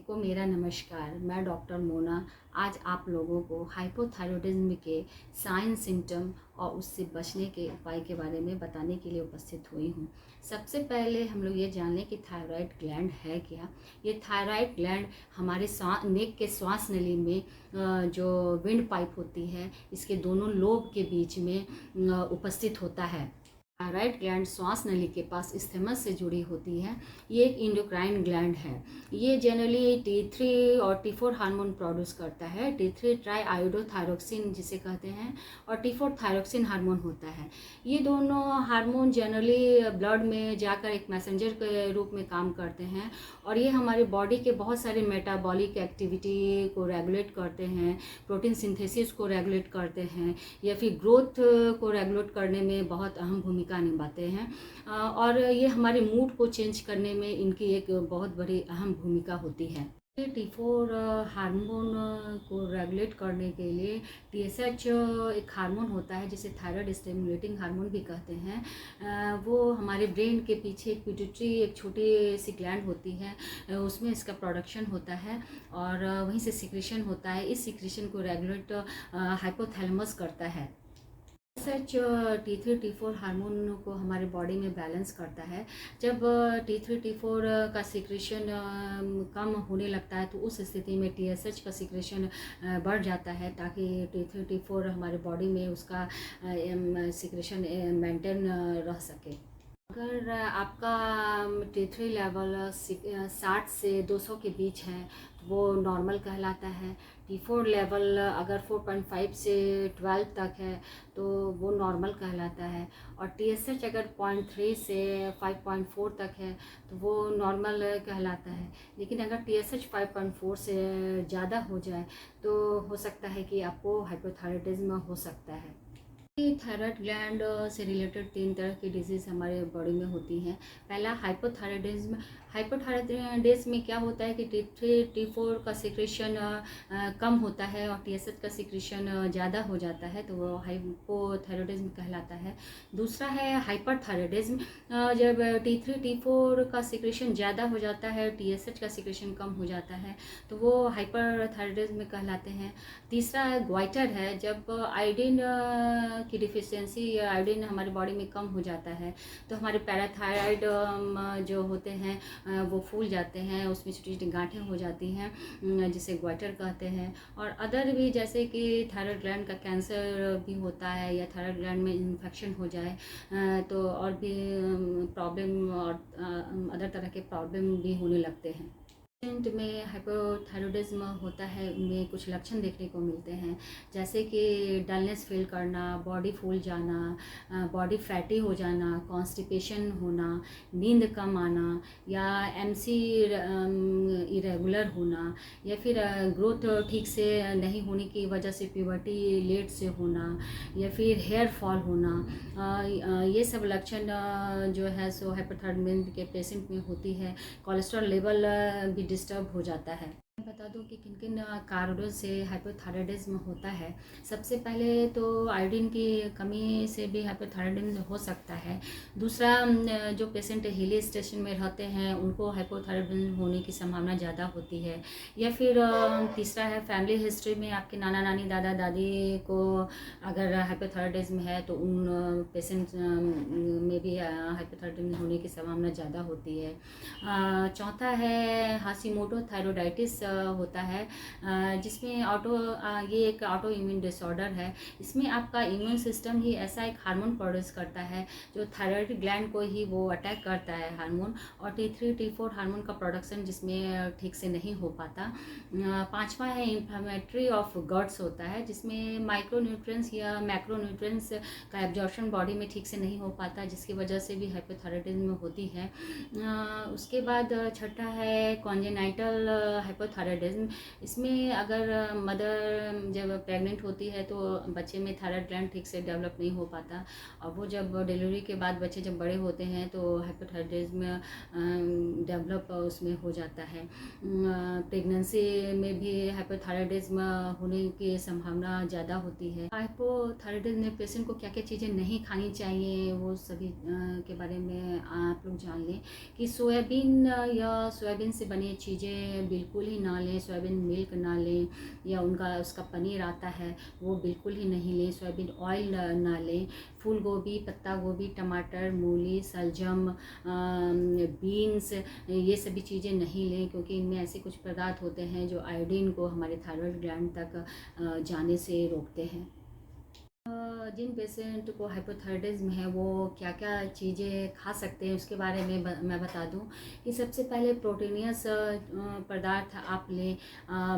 को मेरा नमस्कार। मैं डॉक्टर मोना आज आप लोगों को हाइपोथायरॉयडिज्म के साइन सिम्टम और उससे बचने के उपाय के बारे में बताने के लिए उपस्थित हुई हूँ। सबसे पहले हम लोग ये जान लें कि थायराइड ग्लैंड है क्या। ये थायराइड ग्लैंड हमारे नेक के श्वास नली में जो विंड पाइप होती है इसके दोनों लोब के बीच में उपस्थित होता है। थायराइड ग्लैंड श्वास नली के पास इस्थेमस से जुड़ी होती है। ये एक इंडोक्राइन ग्लैंड है। ये जनरली T3 और T4 हार्मोन प्रोड्यूस करता है। T3 ट्राई आयोडोथायरोक्सिन जिसे कहते हैं और T4 थायरोक्सिन हार्मोन होता है। ये दोनों हार्मोन जनरली ब्लड में जाकर एक मैसेंजर के रूप में काम करते हैं और ये हमारी बॉडी के बहुत सारे मेटाबॉलिक एक्टिविटी को रेगुलेट करते हैं, प्रोटीन सिंथेसिस को रेगुलेट करते हैं या फिर ग्रोथ को रेगुलेट करने में बहुत अहम भूमिका निभाते हैं और ये हमारे मूड को चेंज करने में इनकी एक बहुत बड़ी अहम भूमिका होती है। T4 हार्मोन को रेगुलेट करने के लिए TSH एक हार्मोन होता है जिसे थायराइड स्टिमुलेटिंग हार्मोन भी कहते हैं। वो हमारे ब्रेन के पीछे एक पिट्यूटरी एक छोटी सी ग्लैंड होती है, उसमें इसका प्रोडक्शन होता है और वहीं से सिक्रीशन होता है। इस सिक्रीशन को रेगुलेट हाइपोथैलेमस करता है। सच T3 T4 हार्मोन को हमारे बॉडी में बैलेंस करता है। जब T3 T4 का सिक्रेशन कम होने लगता है तो उस स्थिति में TSH का सिक्रेशन बढ़ जाता है ताकि T3 T4 हमारे बॉडी में उसका सिक्रेशन मेंटेन रह सके। अगर आपका T3 लेवल 60 से 200 के बीच है तो वो नॉर्मल कहलाता है। T4 लेवल अगर 4.5 से 12 तक है तो वो नॉर्मल कहलाता है और TSH अगर 0.3 से 5.4 तक है तो वो नॉर्मल कहलाता है। लेकिन अगर TSH 5.4 से ज़्यादा हो जाए तो हो सकता है कि आपको हाइपोथायरॉयडिज्म हो सकता है। थायराइड ग्लैंड से रिलेटेड 3 तरह की डिजीज़ हमारे बॉडी में होती हैं। पहला हाइपोथायरॉयडिज्म। हाइपोथायरॉयडिज्म में क्या होता है कि T3 T4 का सिक्रेशन कम होता है और TSH का सिक्रेशन ज़्यादा हो जाता है तो वो हाइपोथायरॉयडिज्म कहलाता है। दूसरा है हाइपरथायरॉयडिज्म। जब T3 T4 का सिक्रेशन ज़्यादा हो जाता है, TSH का सिक्रेशन कम हो जाता है तो वो हाइपरथायरॉयडिज्म कहलाते हैं। तीसरा है ग्वाइटर है। जब आयोडीन की डिफिशियंसी या आयोडीन हमारी बॉडी में कम हो जाता है तो हमारे पैराथायराइड जो होते हैं वो फूल जाते हैं, उसमें छोटी छोटी गांठें हो जाती हैं जिसे ग्वाइटर कहते हैं। और अदर भी जैसे कि थायराइड ग्लैंड का कैंसर भी होता है या थायराइड ग्लैंड में इन्फेक्शन हो जाए तो और भी प्रॉब्लम और अदर तरह के प्रॉब्लम भी होने लगते हैं। पेशेंट में हाइपोथायरॉयडिज्म होता है उनमें कुछ लक्षण देखने को मिलते हैं जैसे कि डलनेस फील करना, बॉडी फूल जाना, बॉडी फैटी हो जाना, कॉन्स्टिपेशन होना, नींद कम आना या MC इरेगुलर होना या फिर ग्रोथ ठीक से नहीं होने की वजह से प्यूबर्टी लेट से होना या फिर हेयर फॉल होना। ये सब लक्षण जो है सो हाइपोथायरॉयडिज्म के पेशेंट में होती है। कोलेस्ट्रॉल लेवल भी डिस्टर्ब हो जाता है। मैं बता दूं कि किन किन कारणों से हाइपोथायरॉयडिज्म होता है। सबसे पहले तो आयोडीन की कमी से भी हाइपोथायरॉयडिज्म हो सकता है। दूसरा, जो पेशेंट हिल स्टेशन में रहते हैं उनको हाइपोथायरॉयडिज्म होने की संभावना ज़्यादा होती है। या फिर तीसरा है फैमिली हिस्ट्री में आपके नाना नानी दादा दादी को अगर हाइपोथायरॉयडिज्म है तो उन पेशेंट में भी हाइपोथायरॉयडिज्म होने की संभावना ज़्यादा होती है। चौथा है हाशिमोटो थायरॉयडाइटिस होता है जिसमें ये एक ऑटो इम्यून डिसऑर्डर है। इसमें आपका इम्यून सिस्टम ही ऐसा एक हार्मोन प्रोड्यूस करता है जो थायराइड ग्लैंड को ही वो अटैक करता है हार्मोन और T3 T4 हार्मोन का प्रोडक्शन जिसमें ठीक से नहीं हो पाता। पांचवा है इन्फ्लेमेटरी ऑफ गट्स होता है जिसमें माइक्रोन्यूट्रिएंट्स या मैक्रोन्यूट्रिएंट्स का एब्जॉर्प्शन बॉडी में ठीक से नहीं हो पाता जिसकी वजह से भी हाइपोथायरॉयडिज्म होती है। उसके बाद छठा है कॉन्जेनाइटल हाइपोथायरॉयडिज्म हाइपोथायराइडिज्म, इसमें अगर मदर जब प्रेग्नेंट होती है तो बच्चे में थायराइड ग्लैंड ठीक से डेवलप नहीं हो पाता, और वो जब डिलीवरी के बाद बच्चे जब बड़े होते हैं तो हाइपोथायराइडिज्म डेवलप उसमें हो जाता है। प्रेगनेंसी में भी हाइपोथायराइडिज्म होने की संभावना ज़्यादा होती है। हाइपोथायराइडिज्म में पेशेंट को क्या क्या चीज़ें नहीं खानी चाहिए वो सभी के बारे में आप लोग जान लें कि सोयाबीन या सोयाबीन से बनी चीज़ें बिल्कुल ही ना लें, सोयाबीन मिल्क ना लें, या उसका पनीर आता है वो बिल्कुल ही नहीं लें, सोयाबीन ऑयल ना लें, फूल गोभी, पत्ता गोभी, टमाटर, मूली, सलजम, बीन्स, ये सभी चीज़ें नहीं लें, क्योंकि इनमें ऐसे कुछ पदार्थ होते हैं जो आयोडीन को हमारे थायराइड ग्लैंड तक जाने से रोकते हैं। जिन पेशेंट को हाइपोथायराइडिज्म है वो क्या क्या चीज़ें खा सकते हैं उसके बारे में मैं बता दूं कि सबसे पहले प्रोटीनियस पदार्थ आप लें,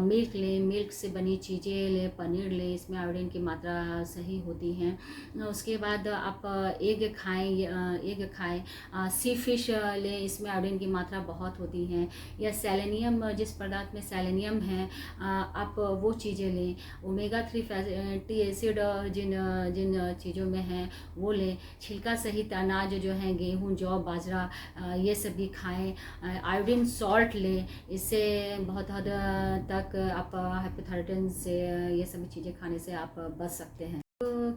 मिल्क लें, मिल्क से बनी चीज़ें लें, पनीर लें, इसमें आयोडीन की मात्रा सही होती है। उसके बाद आप एग खाएं, सी फिश लें, इसमें आयोडीन की मात्रा बहुत होती है, या सेलेनियम, जिस पदार्थ में सेलेनियम है आप वो चीज़ें लें, ओमेगा 3 फैटी एसिड जिन जिन चीज़ों में हैं वो लें, छिलका सहित अनाज जो हैं गेहूं, जौ, बाजरा, ये सभी खाएं, आयोडीन सॉल्ट लें, इससे बहुत हद तक आप हाइपोथायराइडिज्म से ये सभी चीज़ें खाने से आप बच सकते हैं।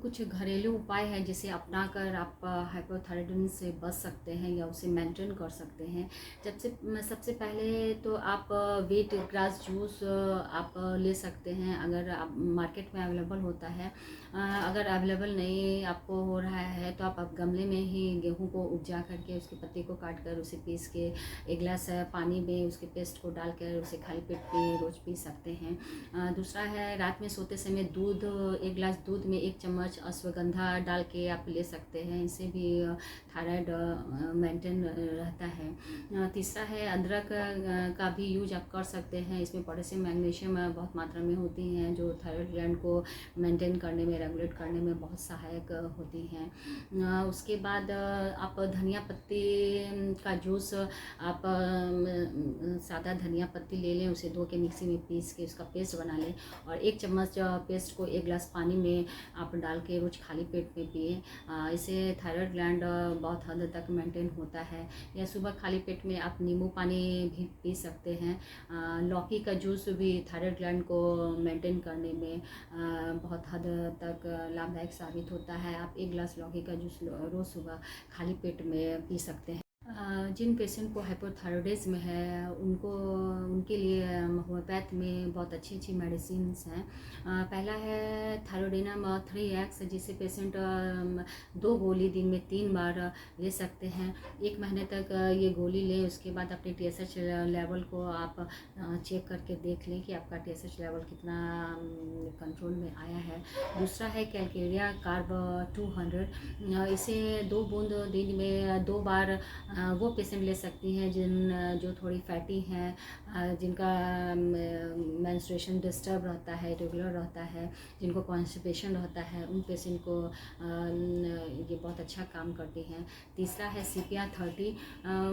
कुछ घरेलू उपाय हैं जिसे अपनाकर आप हाइपोथायराइडिज्म से बच सकते हैं या उसे मेंटेन कर सकते हैं। सबसे पहले तो आप व्हीट ग्रास जूस आप ले सकते हैं, अगर आप मार्केट में अवेलेबल होता है। अगर अवेलेबल नहीं आपको हो रहा है तो आप गमले में ही गेहूं को उपजा करके उसके पत्ते को काट कर उसे पीस के एक गिलास पानी में उसके पेस्ट को डालकर उसे खाली पेट पे रोज़ पी सकते हैं। दूसरा है रात में सोते समय दूध, एक गिलास दूध में 1 चम्मच अश्वगंधा डाल के आप ले सकते हैं, इससे भी थायराइड मेंटेन रहता है। तीसरा है अदरक का भी यूज आप कर सकते हैं, इसमें पोटेशियम, मैग्नीशियम बहुत मात्रा में होती हैं जो थायराइड ग्लैंड को मेंटेन करने में, रेगुलेट करने में बहुत सहायक होती हैं। उसके बाद आप धनिया पत्ती का जूस, आप सादा धनिया पत्ती ले लें, उसे धो के मिक्सी में पीस के उसका पेस्ट बना लें, और 1 चम्मच पेस्ट को 1 गिलास पानी में आप डाल के रोज खाली पेट में पिए, इससे थायराइड ग्लैंड बहुत हद तक मेंटेन होता है। या सुबह खाली पेट में आप नींबू पानी भी पी सकते हैं। लौकी का जूस भी थायराइड ग्लैंड को मेंटेन करने में बहुत हद तक लाभदायक साबित होता है। आप 1 गिलास लौकी का जूस रोज़ सुबह खाली पेट में पी सकते हैं। जिन पेशेंट को हाइपोथायराइडिज्म है उनके लिए होम्योपैथ में बहुत अच्छी अच्छी मेडिसिन्स हैं। पहला है थायरोडिनम 3x, जिसे पेशेंट 2 गोली दिन में 3 बार ले सकते हैं। 1 महीने तक ये गोली लें, उसके बाद अपने TSH लेवल को आप चेक करके देख लें कि आपका TSH लेवल कितना कंट्रोल में आया है। दूसरा है कैलकेरिया कार्ब 200, इसे 2 बूंद दिन में 2 बार वो पेशेंट ले सकती हैं जो थोड़ी फैटी हैं, जिनका मेंस्ट्रुएशन डिस्टर्ब रहता है, रेगुलर रहता है, जिनको कॉन्स्टिपेशन रहता है, उन पेशेंट को ये बहुत अच्छा काम करती हैं। तीसरा है CPR 30,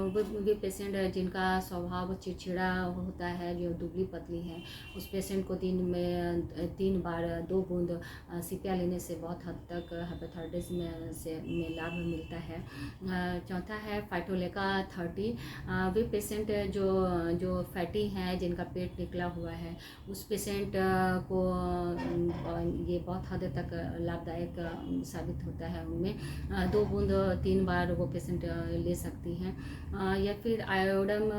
वो पेशेंट जिनका स्वभाव चिड़चिड़ा होता है, जो दुबली पतली है, उस पेशेंट को दिन में 3 बार 2 बूंद CPR लेने से बहुत हद तक हाइपोथायराइडिज्म में लाभ मिलता है। चौथा है फाइटोलेका 30, वे पेशेंट जो फैटी हैं, जिनका पेट निकला हुआ है, उस पेशेंट को ये बहुत हद तक लाभदायक साबित होता है। उनमें 2 बूंद 3 बार वो पेशेंट ले सकती हैं। या फिर आयोडम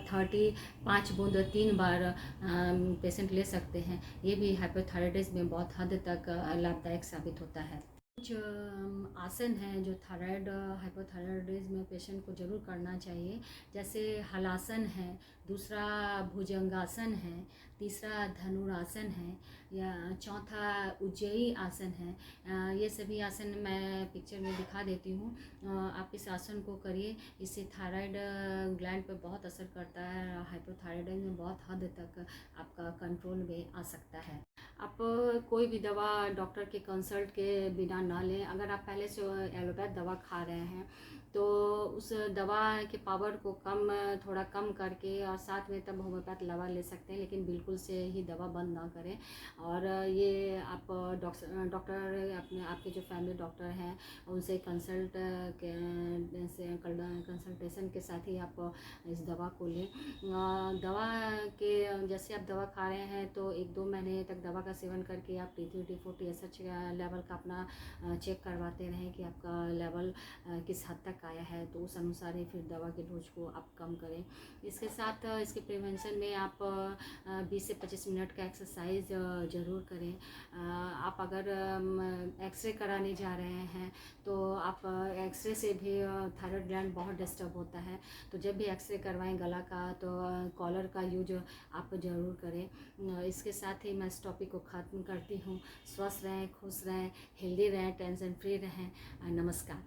30 5 बूंद 3 बार पेशेंट ले सकते हैं, ये भी हाइपोथायराइडिज्म में बहुत हद तक लाभदायक साबित होता है। कुछ आसन हैं जो हाइपोथायराइडिज्म में पेशेंट को ज़रूर करना चाहिए, जैसे हलासन है, दूसरा भुजंगासन है, तीसरा धनुरासन है, या चौथा उज्जयी आसन है। ये सभी आसन मैं पिक्चर में दिखा देती हूँ, आप इस आसन को करिए, इससे थायराइड ग्लैंड पर बहुत असर करता है, हाइपोथायराइडिज्म में बहुत हद तक आपका कंट्रोल में आ सकता है। आप कोई भी दवा डॉक्टर के कंसल्ट के बिना ना लें। अगर आप पहले से एलोपैथ दवा खा रहे हैं तो उस दवा के पावर को थोड़ा कम करके और साथ में तब होम्योपैथ दवा ले सकते हैं, लेकिन बिल्कुल से ही दवा बंद ना करें। और ये आप डॉक्टर आपके जो फैमिली डॉक्टर हैं उनसे कंसल्टेशन के साथ ही आप इस दवा को लें। दवा के जैसे आप दवा खा रहे हैं तो 1-2 महीने तक दवा का सेवन करके आप T3 T4 TSH लेवल का अपना चेक करवाते रहें कि आपका लेवल किस हद तक आया है, तो उस अनुसार ही फिर दवा के डोज को आप कम करें। इसके साथ इसके प्रिवेंशन में आप 20 से 25 मिनट का एक्सरसाइज ज़रूर करें। आप अगर एक्सरे कराने जा रहे हैं तो आप एक्सरे से भी थायराइड ग्लैंड बहुत डिस्टर्ब होता है, तो जब भी एक्सरे करवाएं गला का तो कॉलर का यूज आप ज़रूर करें। इसके साथ ही मैं इस टॉपिक को ख़त्म करती हूँ। स्वस्थ रहें, खुश रहें, हेल्दी रहें, टेंशन फ्री रहें। नमस्कार।